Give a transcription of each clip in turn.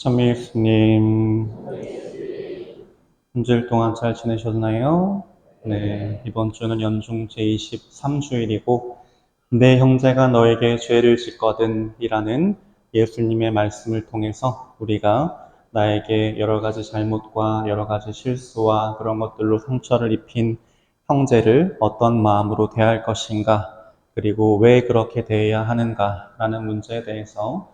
찬미 예수님, 한 주일 동안 잘 지내셨나요? 네, 이번 주는 연중 제23주일이고 내 형제가 너에게 죄를 짓거든 이라는 예수님의 말씀을 통해서 우리가 나에게 여러 가지 잘못과 여러 가지 실수와 그런 것들로 상처를 입힌 형제를 어떤 마음으로 대할 것인가, 그리고 왜 그렇게 대해야 하는가라는 문제에 대해서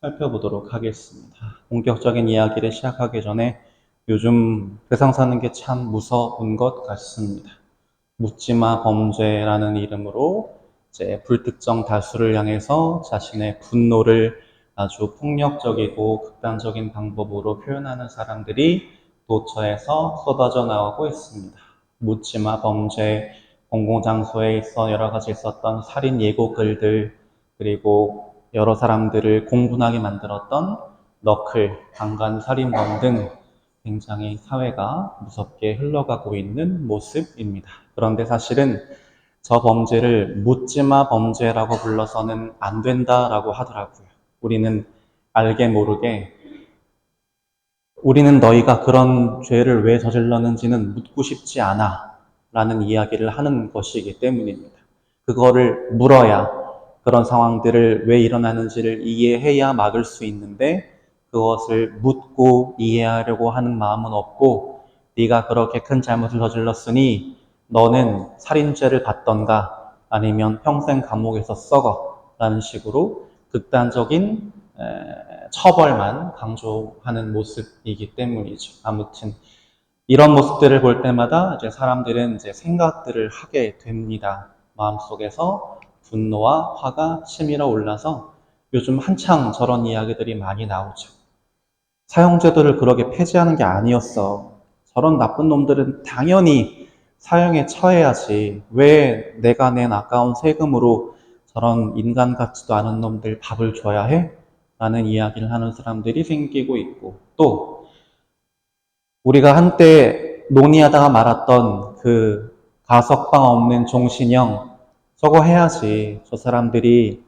살펴보도록 하겠습니다. 본격적인 이야기를 시작하기 전에 요즘 세상 사는 게 참 무서운 것 같습니다. 묻지마 범죄라는 이름으로 이제 불특정 다수를 향해서 자신의 분노를 아주 폭력적이고 극단적인 방법으로 표현하는 사람들이 도처에서 쏟아져 나오고 있습니다. 묻지마 범죄, 공공장소에 있어 여러 가지 있었던 살인 예고 글들, 그리고 여러 사람들을 공분하게 만들었던 너클, 강간살인범 등 굉장히 사회가 무섭게 흘러가고 있는 모습입니다. 그런데 사실은 저 범죄를 묻지마 범죄라고 불러서는 안 된다라고 하더라고요. 우리는 알게 모르게 우리는 너희가 그런 죄를 왜 저질렀는지는 묻고 싶지 않아 라는 이야기를 하는 것이기 때문입니다. 그거를 물어야 그런 상황들을 왜 일어나는지를 이해해야 막을 수 있는데, 그것을 묻고 이해하려고 하는 마음은 없고, 네가 그렇게 큰 잘못을 저질렀으니 너는 살인죄를 받던가 아니면 평생 감옥에서 썩어 라는 식으로 극단적인 처벌만 강조하는 모습이기 때문이죠. 아무튼 이런 모습들을 볼 때마다 이제 사람들은 이제 생각들을 하게 됩니다. 마음속에서 분노와 화가 치밀어 올라서 요즘 한창 저런 이야기들이 많이 나오죠. 사형제도를 그렇게 폐지하는 게 아니었어. 저런 나쁜 놈들은 당연히 사형에 처해야지. 왜 내가 낸 아까운 세금으로 저런 인간 같지도 않은 놈들 밥을 줘야 해? 라는 이야기를 하는 사람들이 생기고 있고, 또 우리가 한때 논의하다가 말았던 그 가석방 없는 종신형, 저거 해야지. 저 사람들이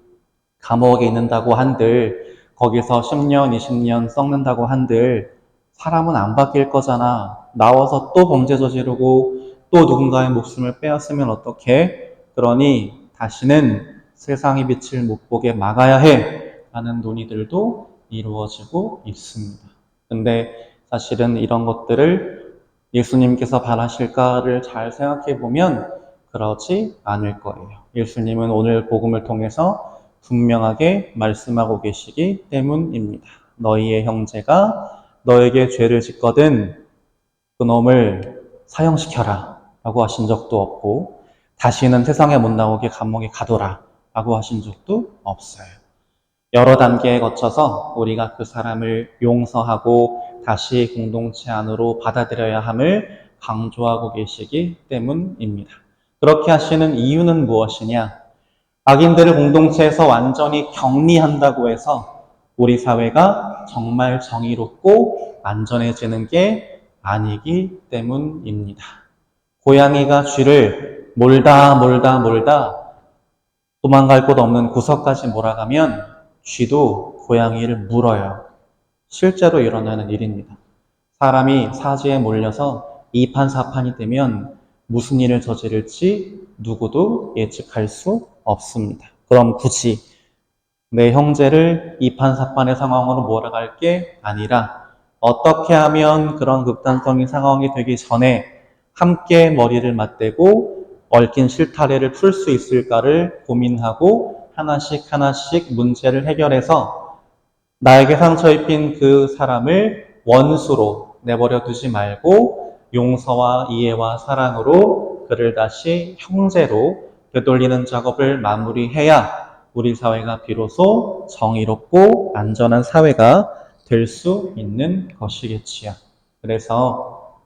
감옥에 있는다고 한들, 거기서 10년, 20년 썩는다고 한들 사람은 안 바뀔 거잖아. 나와서 또 범죄 저지르고 또 누군가의 목숨을 빼앗으면 어떡해? 그러니 다시는 세상의 빛을 못 보게 막아야 해 라는 논의들도 이루어지고 있습니다. 근데 사실은 이런 것들을 예수님께서 바라실까를 잘 생각해 보면 그렇지 않을 거예요. 예수님은 오늘 복음을 통해서 분명하게 말씀하고 계시기 때문입니다. 너희의 형제가 너에게 죄를 짓거든 그놈을 사형시켜라 라고 하신 적도 없고, 다시는 세상에 못 나오게 감옥에 가둬라 라고 하신 적도 없어요. 여러 단계에 거쳐서 우리가 그 사람을 용서하고 다시 공동체 안으로 받아들여야 함을 강조하고 계시기 때문입니다. 그렇게 하시는 이유는 무엇이냐? 악인들을 공동체에서 완전히 격리한다고 해서 우리 사회가 정말 정의롭고 안전해지는 게 아니기 때문입니다. 고양이가 쥐를 몰다 도망갈 곳 없는 구석까지 몰아가면 쥐도 고양이를 물어요. 실제로 일어나는 일입니다. 사람이 사지에 몰려서 이판사판이 되면 무슨 일을 저지를지 누구도 예측할 수 없습니다. 그럼 굳이 내 형제를 이판사판의 상황으로 몰아갈 게 아니라 어떻게 하면 그런 극단적인 상황이 되기 전에 함께 머리를 맞대고 얽힌 실타래를 풀 수 있을까를 고민하고 하나씩 하나씩 문제를 해결해서 나에게 상처 입힌 그 사람을 원수로 내버려 두지 말고 용서와 이해와 사랑으로 그를 다시 형제로 되돌리는 작업을 마무리해야 우리 사회가 비로소 정의롭고 안전한 사회가 될 수 있는 것이겠지요. 그래서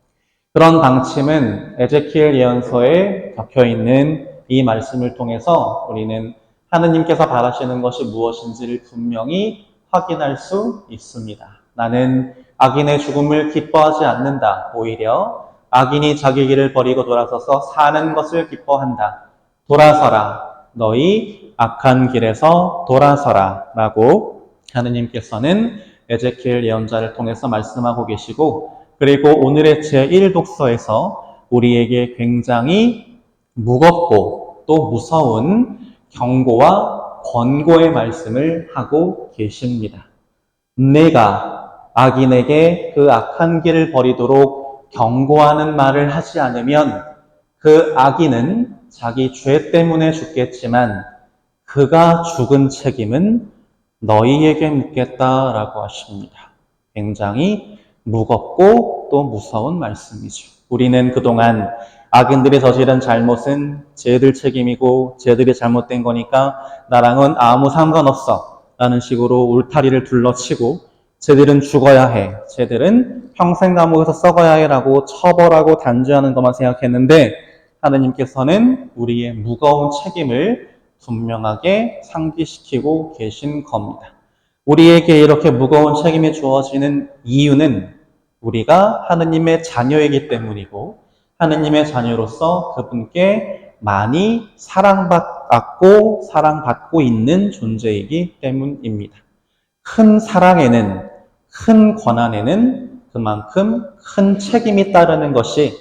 그런 방침은 에제키엘 예언서에 적혀있는 이 말씀을 통해서 우리는 하느님께서 바라시는 것이 무엇인지를 분명히 확인할 수 있습니다. 나는 악인의 죽음을 기뻐하지 않는다. 오히려 악인이 자기 길을 버리고 돌아서서 사는 것을 기뻐한다. 돌아서라. 너희 악한 길에서 돌아서라. 라고 하느님께서는 에제키엘 예언자를 통해서 말씀하고 계시고, 그리고 오늘의 제1독서에서 우리에게 굉장히 무겁고 또 무서운 경고와 권고의 말씀을 하고 계십니다. 내가 악인에게 그 악한 길을 버리도록 경고하는 말을 하지 않으면 그 악인은 자기 죄 때문에 죽겠지만 그가 죽은 책임은 너희에게 묻겠다라고 하십니다. 굉장히 무겁고 또 무서운 말씀이죠. 우리는 그동안 악인들이 저지른 잘못은 쟤들 책임이고 쟤들이 잘못된 거니까 나랑은 아무 상관없어 라는 식으로 울타리를 둘러치고 쟤들은 죽어야 해, 쟤들은 평생 감옥에서 썩어야 해 라고 처벌하고 단죄하는 것만 생각했는데 하느님께서는 우리의 무거운 책임을 분명하게 상기시키고 계신 겁니다. 우리에게 이렇게 무거운 책임이 주어지는 이유는 우리가 하느님의 자녀이기 때문이고 하느님의 자녀로서 그분께 많이 사랑받고 사랑받고 있는 존재이기 때문입니다. 큰 사랑에는, 큰 권한에는 그만큼 큰 책임이 따르는 것이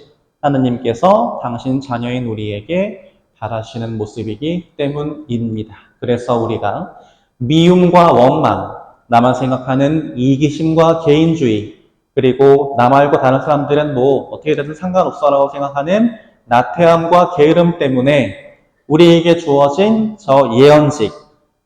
하느님께서 당신 자녀인 우리에게 바라시는 모습이기 때문입니다. 그래서 우리가 미움과 원망, 나만 생각하는 이기심과 개인주의, 그리고 나 말고 다른 사람들은 뭐 어떻게 되든 상관없어라고 생각하는 나태함과 게으름 때문에 우리에게 주어진 저 예언직,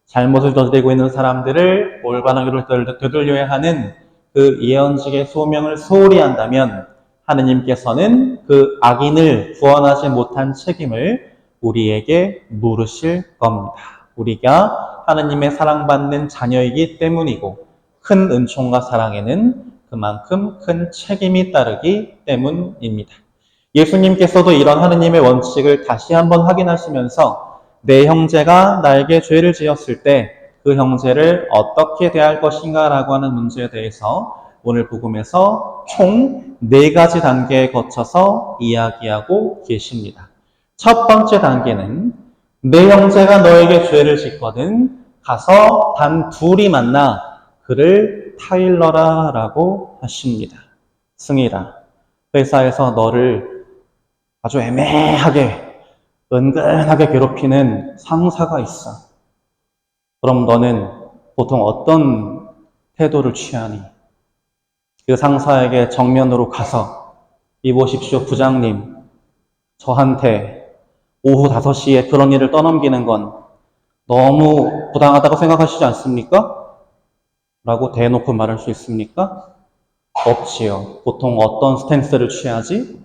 잘못을 저지르고 있는 사람들을 올바른 길로 되돌려야 하는 그 예언직의 소명을 소홀히 한다면 하느님께서는 그 악인을 구원하지 못한 책임을 우리에게 물으실 겁니다. 우리가 하느님의 사랑받는 자녀이기 때문이고 큰 은총과 사랑에는 그만큼 큰 책임이 따르기 때문입니다. 예수님께서도 이런 하느님의 원칙을 다시 한번 확인하시면서 내 형제가 나에게 죄를 지었을 때 그 형제를 어떻게 대할 것인가 라고 하는 문제에 대해서 오늘 복음에서 총 4가지 단계에 거쳐서 이야기하고 계십니다. 첫 번째 단계는 내 형제가 너에게 죄를 짓거든 가서 단 둘이 만나 그를 타일러라 라고 하십니다. 승희라, 회사에서 너를 아주 애매하게 은근하게 괴롭히는 상사가 있어. 그럼 너는 보통 어떤 태도를 취하니? 그 상사에게 정면으로 가서 이보십시오 부장님, 저한테 오후 5시에 그런 일을 떠넘기는 건 너무 부당하다고 생각하시지 않습니까? 라고 대놓고 말할 수 있습니까? 없지요. 보통 어떤 스탠스를 취하지?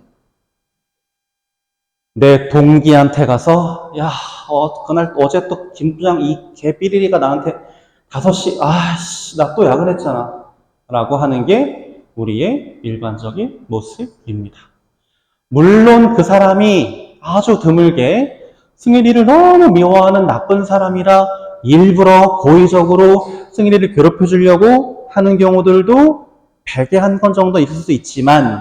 내 동기한테 가서 야, 그날 어제 또 김 부장 이 개삐리리가 나한테 5시 나 또 야근했잖아 라고 하는 게 우리의 일반적인 모습입니다. 물론 그 사람이 아주 드물게 승일이를 너무 미워하는 나쁜 사람이라 일부러 고의적으로 승일이를 괴롭혀 주려고 하는 경우들도 100에 한 건 정도 있을 수 있지만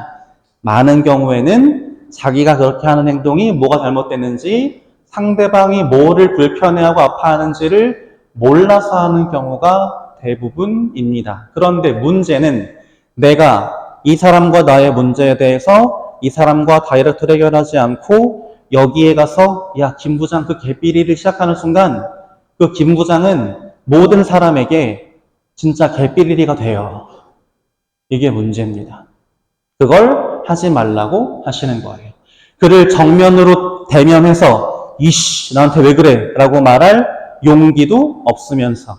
많은 경우에는 자기가 그렇게 하는 행동이 뭐가 잘못됐는지 상대방이 뭐를 불편해하고 아파하는지를 몰라서 하는 경우가 대부분입니다. 그런데 문제는 내가 이 사람과 나의 문제에 대해서 이 사람과 다이렉트로 해결하지 않고 여기에 가서 야, 김 부장 그 개삐리를 시작하는 순간 그 김 부장은 모든 사람에게 진짜 개삐리리가 돼요. 이게 문제입니다. 그걸 하지 말라고 하시는 거예요. 그를 정면으로 대면해서 이씨 나한테 왜 그래? 라고 말할 용기도 없으면서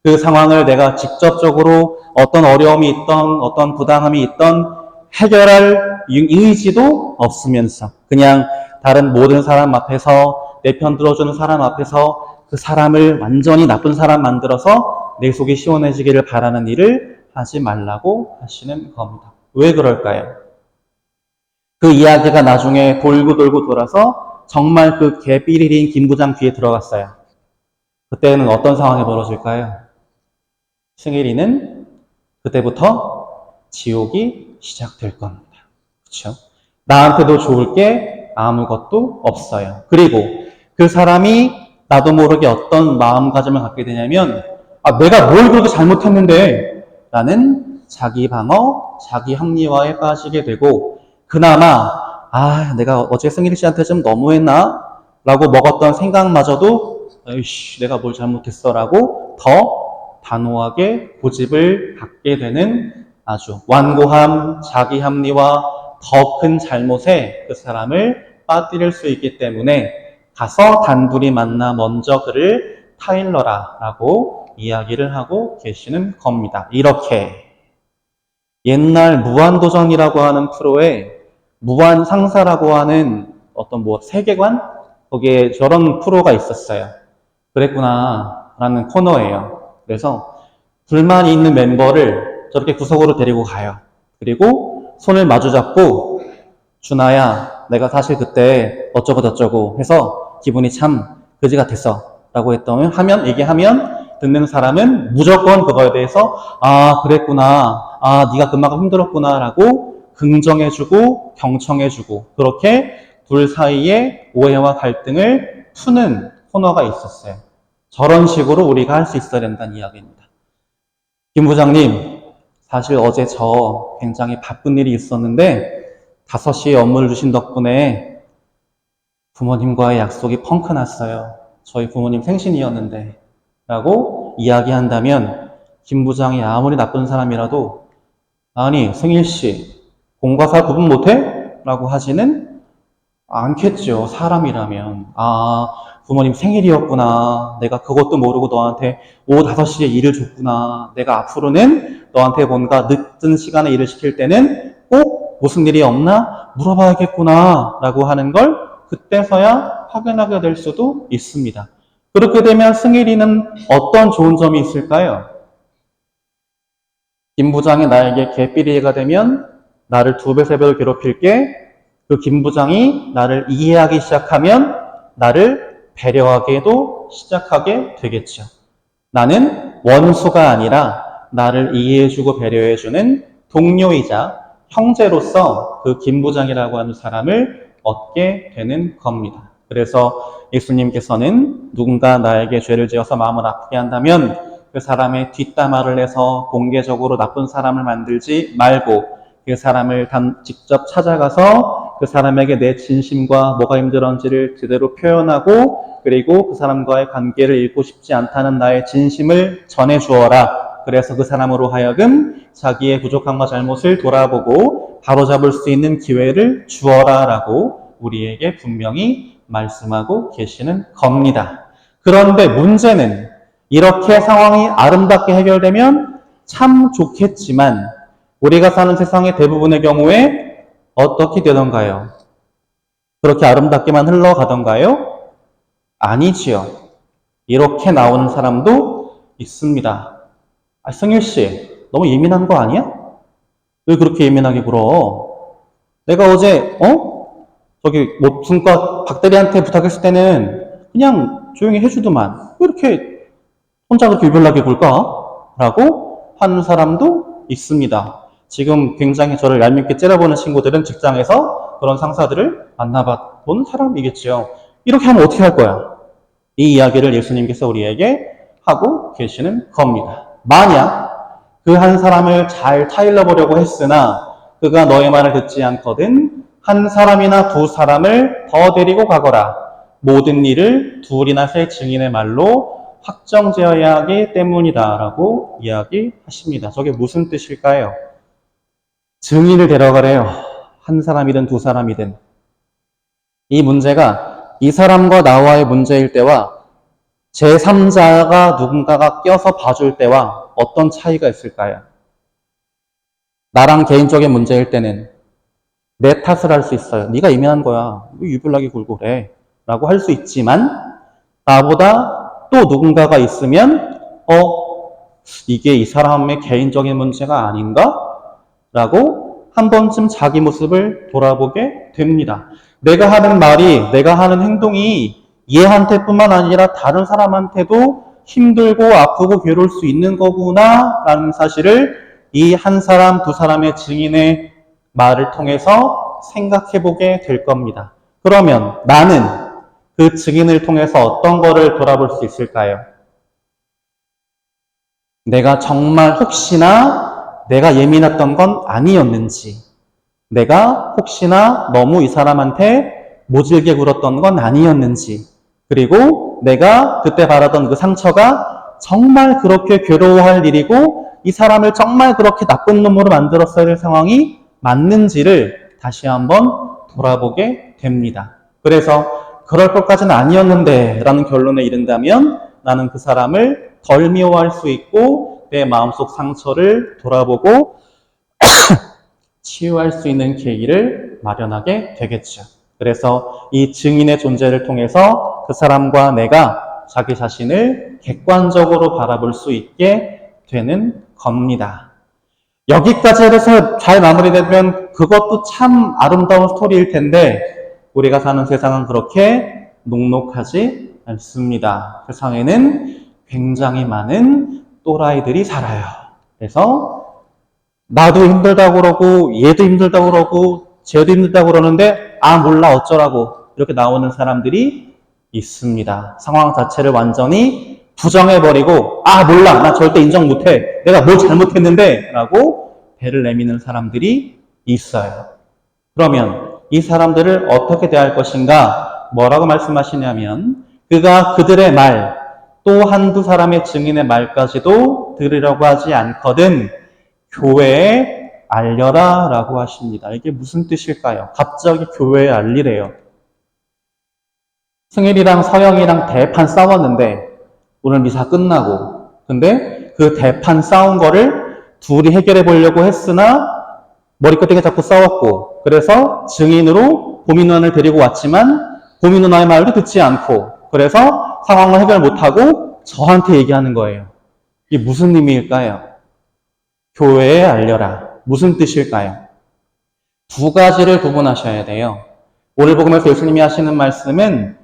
그 상황을 내가 직접적으로 어떤 어려움이 있던 어떤 부당함이 있던 해결할 의지도 없으면서 그냥 다른 모든 사람 앞에서 내 편 들어주는 사람 앞에서 그 사람을 완전히 나쁜 사람 만들어서 내 속이 시원해지기를 바라는 일을 하지 말라고 하시는 겁니다. 왜 그럴까요? 그 이야기가 나중에 돌고 돌아서 정말 그 개삐리리인 김 부장 귀에 들어갔어요. 그때는 어떤 상황이 벌어질까요? 승일이는 그때부터 지옥이 시작될 겁니다. 그렇죠? 나한테도 좋을 게 아무것도 없어요. 그리고 그 사람이 나도 모르게 어떤 마음가짐을 갖게 되냐면 내가 뭘 그렇게 잘못했는데 라는 자기 방어, 자기 합리화에 빠지게 되고, 그나마 내가 어제 승일 씨한테 좀 너무했나? 라고 먹었던 생각마저도 에이씨, 내가 뭘 잘못했어 라고 더 단호하게 고집을 갖게 되는 아주 완고함, 자기 합리화, 더 큰 잘못에 그 사람을 빠뜨릴 수 있기 때문에 가서 단둘이 만나 먼저 그를 타일러라 라고 이야기를 하고 계시는 겁니다. 이렇게 옛날 무한도전이라고 하는 프로에 무한상사라고 하는 어떤 세계관? 거기에 저런 프로가 있었어요. 그랬구나 라는 코너예요. 그래서 불만이 있는 멤버를 저렇게 구석으로 데리고 가요. 그리고 손을 마주 잡고 준아야 내가 사실 그때 어쩌고 저쩌고 해서 기분이 참 그지 같았어 라고 얘기하면 듣는 사람은 무조건 그거에 대해서 그랬구나, 네가 그만큼 힘들었구나 라고 긍정해주고 경청해주고 그렇게 둘 사이에 오해와 갈등을 푸는 코너가 있었어요. 저런 식으로 우리가 할 수 있어야 된다는 이야기입니다. 김 부장님, 사실 어제 저 굉장히 바쁜 일이 있었는데 5시에 업무를 주신 덕분에 부모님과의 약속이 펑크 났어요. 저희 부모님 생신이었는데 라고 이야기한다면 김 부장이 아무리 나쁜 사람이라도 아니 승일씨 공과사 구분 못해? 라고 하지는 않겠죠. 사람이라면 부모님 생일이었구나. 내가 그것도 모르고 너한테 오후 5시에 일을 줬구나. 내가 앞으로는 너한테 뭔가 늦은 시간에 일을 시킬 때는 꼭 무슨 일이 없나 물어봐야겠구나 라고 하는 걸 그때서야 확인하게 될 수도 있습니다. 그렇게 되면 승일이는 어떤 좋은 점이 있을까요? 김 부장이 나에게 개삐리가 되면 나를 2배, 3배로 괴롭힐게 그 김 부장이 나를 이해하기 시작하면 나를 배려하게도 시작하게 되겠죠. 나는 원수가 아니라 나를 이해해주고 배려해주는 동료이자 형제로서 그 김 부장이라고 하는 사람을 얻게 되는 겁니다. 그래서 예수님께서는 누군가 나에게 죄를 지어서 마음을 아프게 한다면 그 사람의 뒷담화를 해서 공개적으로 나쁜 사람을 만들지 말고 그 사람을 직접 찾아가서 그 사람에게 내 진심과 뭐가 힘들었는지를 제대로 표현하고 그리고 그 사람과의 관계를 잃고 싶지 않다는 나의 진심을 전해주어라. 그래서 그 사람으로 하여금 자기의 부족함과 잘못을 돌아보고 바로잡을 수 있는 기회를 주어라 라고 우리에게 분명히 말씀하고 계시는 겁니다. 그런데 문제는 이렇게 상황이 아름답게 해결되면 참 좋겠지만 우리가 사는 세상의 대부분의 경우에 어떻게 되던가요? 그렇게 아름답게만 흘러가던가요? 아니지요. 이렇게 나오는 사람도 있습니다. 승일씨, 너무 예민한 거 아니야? 왜 그렇게 예민하게 굴어? 내가 어제, 저기, 무슨과 박대리한테 부탁했을 때는 그냥 조용히 해주더만. 왜 이렇게 혼자 그렇게 유별나게 굴까? 라고 하는 사람도 있습니다. 지금 굉장히 저를 얄밉게 째려보는 친구들은 직장에서 그런 상사들을 만나본 사람이겠죠. 이렇게 하면 어떻게 할 거야? 이 이야기를 예수님께서 우리에게 하고 계시는 겁니다. 만약 그 한 사람을 잘 타일러 보려고 했으나 그가 너의 말을 듣지 않거든 한 사람이나 2사람을 더 데리고 가거라. 모든 일을 2이나 3 증인의 말로 확정지어야 하기 때문이다 라고 이야기하십니다. 저게 무슨 뜻일까요? 증인을 데려가래요. 한 사람이든 2사람이든. 이 문제가 이 사람과 나와의 문제일 때와 제3자가 누군가가 껴서 봐줄 때와 어떤 차이가 있을까요? 나랑 개인적인 문제일 때는 내 탓을 할 수 있어요. 네가 예민한 거야. 왜 유별나게 굴고 그래? 라고 할 수 있지만 나보다 또 누군가가 있으면 이게 이 사람의 개인적인 문제가 아닌가? 라고 한 번쯤 자기 모습을 돌아보게 됩니다. 내가 하는 말이, 내가 하는 행동이 얘한테뿐만 아니라 다른 사람한테도 힘들고 아프고 괴로울 수 있는 거구나 라는 사실을 이 한 사람, 2사람의 증인의 말을 통해서 생각해보게 될 겁니다. 그러면 나는 그 증인을 통해서 어떤 거를 돌아볼 수 있을까요? 내가 정말 혹시나 내가 예민했던 건 아니었는지, 내가 혹시나 너무 이 사람한테 모질게 굴었던 건 아니었는지, 그리고 내가 그때 바라던 그 상처가 정말 그렇게 괴로워할 일이고 이 사람을 정말 그렇게 나쁜 놈으로 만들었어야 될 상황이 맞는지를 다시 한번 돌아보게 됩니다. 그래서 그럴 것까지는 아니었는데 라는 결론에 이른다면 나는 그 사람을 덜 미워할 수 있고 내 마음속 상처를 돌아보고 치유할 수 있는 계기를 마련하게 되겠죠. 그래서 이 증인의 존재를 통해서 그 사람과 내가 자기 자신을 객관적으로 바라볼 수 있게 되는 겁니다. 여기까지 해서 잘 마무리되면 그것도 참 아름다운 스토리일 텐데 우리가 사는 세상은 그렇게 녹록하지 않습니다. 세상에는 굉장히 많은 또라이들이 살아요. 그래서 나도 힘들다고 그러고 얘도 힘들다고 그러고 쟤도 힘들다고 그러는데 아 몰라 어쩌라고 이렇게 나오는 사람들이 있습니다. 상황 자체를 완전히 부정해버리고 아 몰라 나 절대 인정 못해 내가 뭘 잘못했는데 라고 배를 내미는 사람들이 있어요. 그러면 이 사람들을 어떻게 대할 것인가 뭐라고 말씀하시냐면 그가 그들의 말 또 한두 사람의 증인의 말까지도 들으려고 하지 않거든 교회에 알려라 라고 하십니다. 이게 무슨 뜻일까요? 갑자기 교회에 알리래요. 승일이랑 서영이랑 대판 싸웠는데 오늘 미사 끝나고 근데 그 대판 싸운 거를 둘이 해결해 보려고 했으나 머리끄댕이 잡고 싸웠고 그래서 증인으로 보미 누나를 데리고 왔지만 보미 누나의 말도 듣지 않고 그래서 상황을 해결 못하고 저한테 얘기하는 거예요. 이게 무슨 의미일까요? 교회에 알려라. 무슨 뜻일까요? 두 가지를 구분하셔야 돼요. 오늘 복음에서 예수님이 하시는 말씀은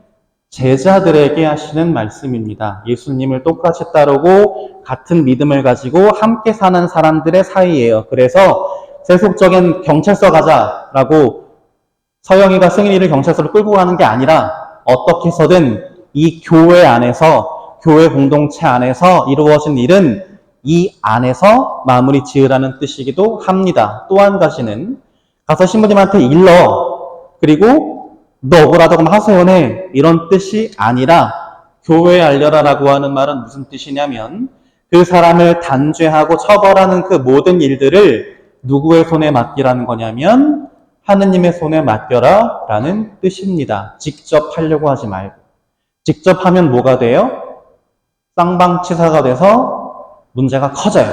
제자들에게 하시는 말씀입니다. 예수님을 똑같이 따르고 같은 믿음을 가지고 함께 사는 사람들의 사이예요. 그래서 세속적인 경찰서 가자라고 서영이가 승일이를 경찰서로 끌고 가는 게 아니라 어떻게 해서든 이 교회 안에서 교회 공동체 안에서 이루어진 일은 이 안에서 마무리 지으라는 뜻이기도 합니다. 또 한 가지는 가서 신부님한테 일러 그리고 너 억울하다고 하소연해 이런 뜻이 아니라 교회에 알려라라고 하는 말은 무슨 뜻이냐면 그 사람을 단죄하고 처벌하는 그 모든 일들을 누구의 손에 맡기라는 거냐면 하느님의 손에 맡겨라 라는 뜻입니다. 직접 하려고 하지 말고 직접 하면 뭐가 돼요? 쌍방치사가 돼서 문제가 커져요.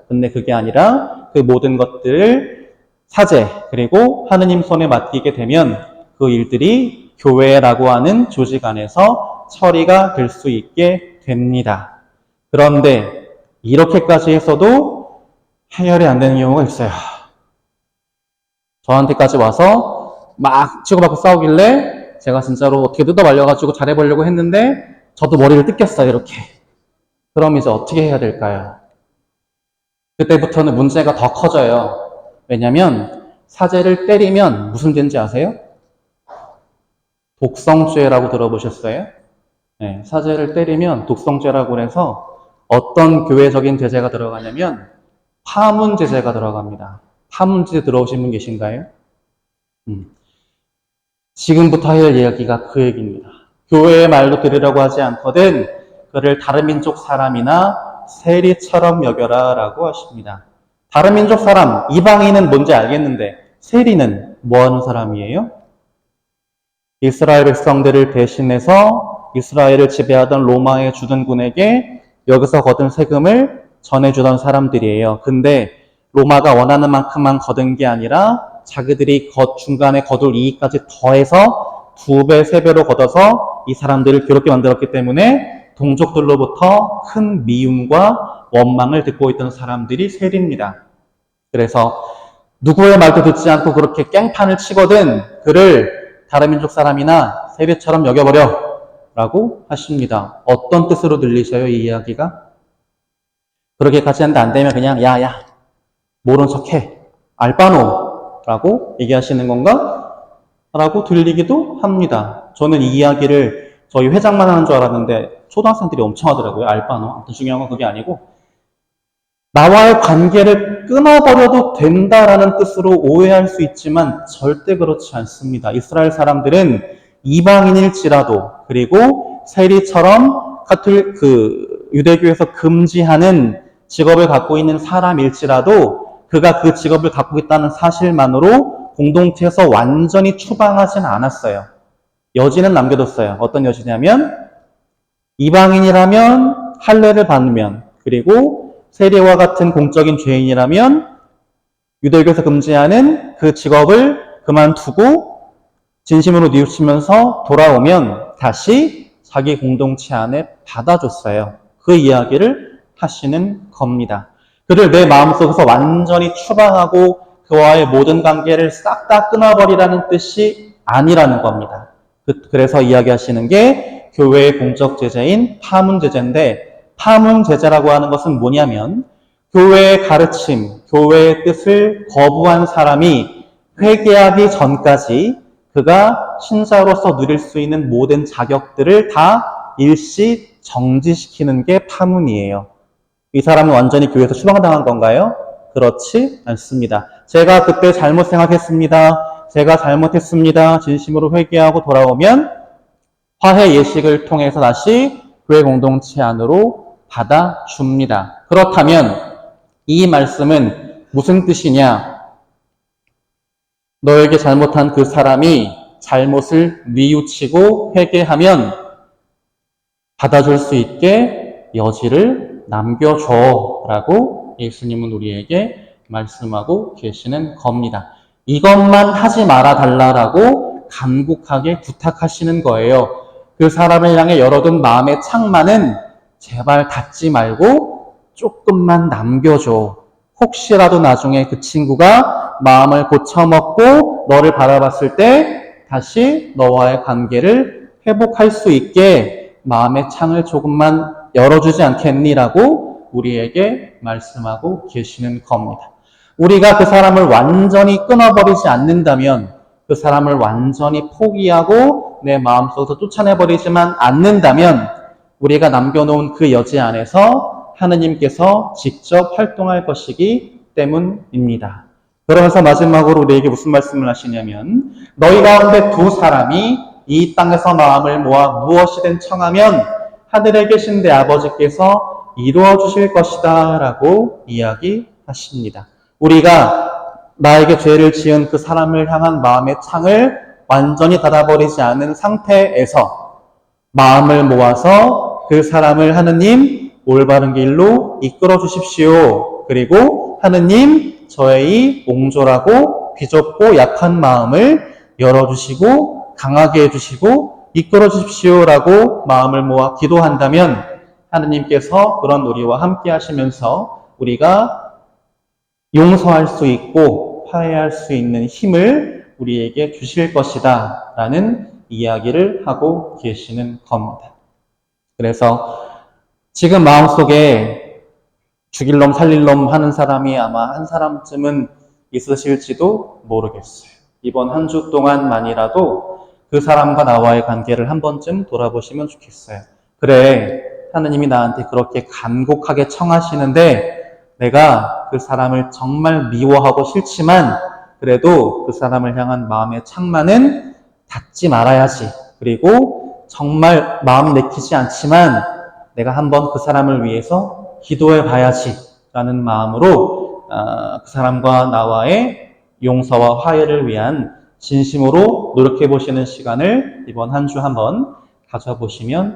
근데 그게 아니라 그 모든 것들을 사제 그리고 하느님 손에 맡기게 되면 그 일들이 교회라고 하는 조직 안에서 처리가 될 수 있게 됩니다. 그런데 이렇게까지 해서도 해결이 안 되는 경우가 있어요. 저한테까지 와서 막 치고받고 싸우길래 제가 진짜로 어떻게 뜯어 말려가지고 잘해보려고 했는데 저도 머리를 뜯겼어요. 이렇게. 그럼 이제 어떻게 해야 될까요? 그때부터는 문제가 더 커져요. 왜냐면 사제를 때리면 무슨 죄인지 아세요? 독성죄라고 들어보셨어요? 네, 사제를 때리면 독성죄라고 해서 어떤 교회적인 제재가 들어가냐면 파문 제재가 들어갑니다. 파문 제재 들어오신 분 계신가요? 지금부터 할 이야기가 그 얘기입니다. 교회의 말도 들으려고 하지 않거든 그를 다른 민족 사람이나 세리처럼 여겨라 라고 하십니다. 다른 민족 사람, 이방인은 뭔지 알겠는데 세리는 뭐 하는 사람이에요? 이스라엘 백성들을 대신해서 이스라엘을 지배하던 로마의 주둔군에게 여기서 거둔 세금을 전해주던 사람들이에요. 근데 로마가 원하는 만큼만 거둔 게 아니라 자기들이 중간에 거둘 이익까지 더해서 2배, 3배로 걷어서 이 사람들을 괴롭게 만들었기 때문에 동족들로부터 큰 미움과 원망을 듣고 있던 사람들이 세리입니다. 그래서 누구의 말도 듣지 않고 그렇게 깽판을 치거든 그를 다른 민족 사람이나 세리처럼 여겨버려 라고 하십니다. 어떤 뜻으로 들리셔요, 이 이야기가? 그렇게까지 하는데 안 되면 그냥 야야 모른 척해 알바노 라고 얘기하시는 건가? 라고 들리기도 합니다. 저는 이 이야기를 저희 회장만 하는 줄 알았는데 초등학생들이 엄청 하더라고요. 알바노. 아무튼 중요한 건 그게 아니고 나와의 관계를 끊어버려도 된다라는 뜻으로 오해할 수 있지만 절대 그렇지 않습니다. 이스라엘 사람들은 이방인일지라도 그리고 세리처럼 유대교에서 금지하는 직업을 갖고 있는 사람일지라도 그가 그 직업을 갖고 있다는 사실만으로 공동체에서 완전히 추방하진 않았어요. 여지는 남겨뒀어요. 어떤 여지냐면 이방인이라면 할례를 받으면 그리고 세리와 같은 공적인 죄인이라면 유대교에서 금지하는 그 직업을 그만두고 진심으로 뉘우치면서 돌아오면 다시 자기 공동체 안에 받아줬어요. 그 이야기를 하시는 겁니다. 그를 내 마음속에서 완전히 추방하고 그와의 모든 관계를 싹 다 끊어버리라는 뜻이 아니라는 겁니다. 그래서 이야기하시는 게 교회의 공적 제재인 파문제재인데 파문제재라고 하는 것은 뭐냐면 교회의 가르침, 교회의 뜻을 거부한 사람이 회개하기 전까지 그가 신자로서 누릴 수 있는 모든 자격들을 다 일시 정지시키는 게 파문이에요. 이 사람은 완전히 교회에서 추방당한 건가요? 그렇지 않습니다. 제가 그때 잘못 생각했습니다. 제가 잘못했습니다. 진심으로 회개하고 돌아오면 화해 예식을 통해서 다시 교회 공동체 안으로 받아줍니다. 그렇다면 이 말씀은 무슨 뜻이냐? 너에게 잘못한 그 사람이 잘못을 뉘우치고 회개하면 받아줄 수 있게 여지를 남겨줘라고 예수님은 우리에게 말씀하고 계시는 겁니다. 이것만 하지 말아달라고 간곡하게 부탁하시는 거예요. 그 사람을 향해 열어둔 마음의 창문은 제발 닫지 말고 조금만 남겨줘. 혹시라도 나중에 그 친구가 마음을 고쳐먹고 너를 바라봤을 때 다시 너와의 관계를 회복할 수 있게 마음의 창을 조금만 열어주지 않겠니라고 우리에게 말씀하고 계시는 겁니다. 우리가 그 사람을 완전히 끊어버리지 않는다면, 그 사람을 완전히 포기하고 내 마음속에서 쫓아내버리지만 않는다면 우리가 남겨놓은 그 여지 안에서 하느님께서 직접 활동할 것이기 때문입니다. 그러면서 마지막으로 우리에게 무슨 말씀을 하시냐면 너희 가운데 두 사람이 이 땅에서 마음을 모아 무엇이든 청하면 하늘에 계신 내 아버지께서 이루어 주실 것이다 라고 이야기하십니다. 우리가 나에게 죄를 지은 그 사람을 향한 마음의 창을 완전히 닫아버리지 않은 상태에서 마음을 모아서 그 사람을 하느님 올바른 길로 이끌어 주십시오. 그리고 하느님 저의 옹졸하고 비좁고 약한 마음을 열어주시고 강하게 해주시고 이끌어 주십시오라고 마음을 모아 기도한다면 하느님께서 그런 우리와 함께 하시면서 우리가 용서할 수 있고 화해할 수 있는 힘을 우리에게 주실 것이다 라는 이야기를 하고 계시는 겁니다. 그래서 지금 마음속에 죽일 놈 살릴 놈 하는 사람이 아마 한 사람쯤은 있으실지도 모르겠어요. 이번 한 주 동안만이라도 그 사람과 나와의 관계를 한 번쯤 돌아보시면 좋겠어요. 그래, 하느님이 나한테 그렇게 간곡하게 청하시는데 내가 그 사람을 정말 미워하고 싫지만 그래도 그 사람을 향한 마음의 창문은 닫지 말아야지. 그리고 정말 마음 내키지 않지만 내가 한번 그 사람을 위해서 기도해 봐야지 라는 마음으로 그 사람과 나와의 용서와 화해를 위한 진심으로 노력해 보시는 시간을 이번 한 주 한번 가져보시면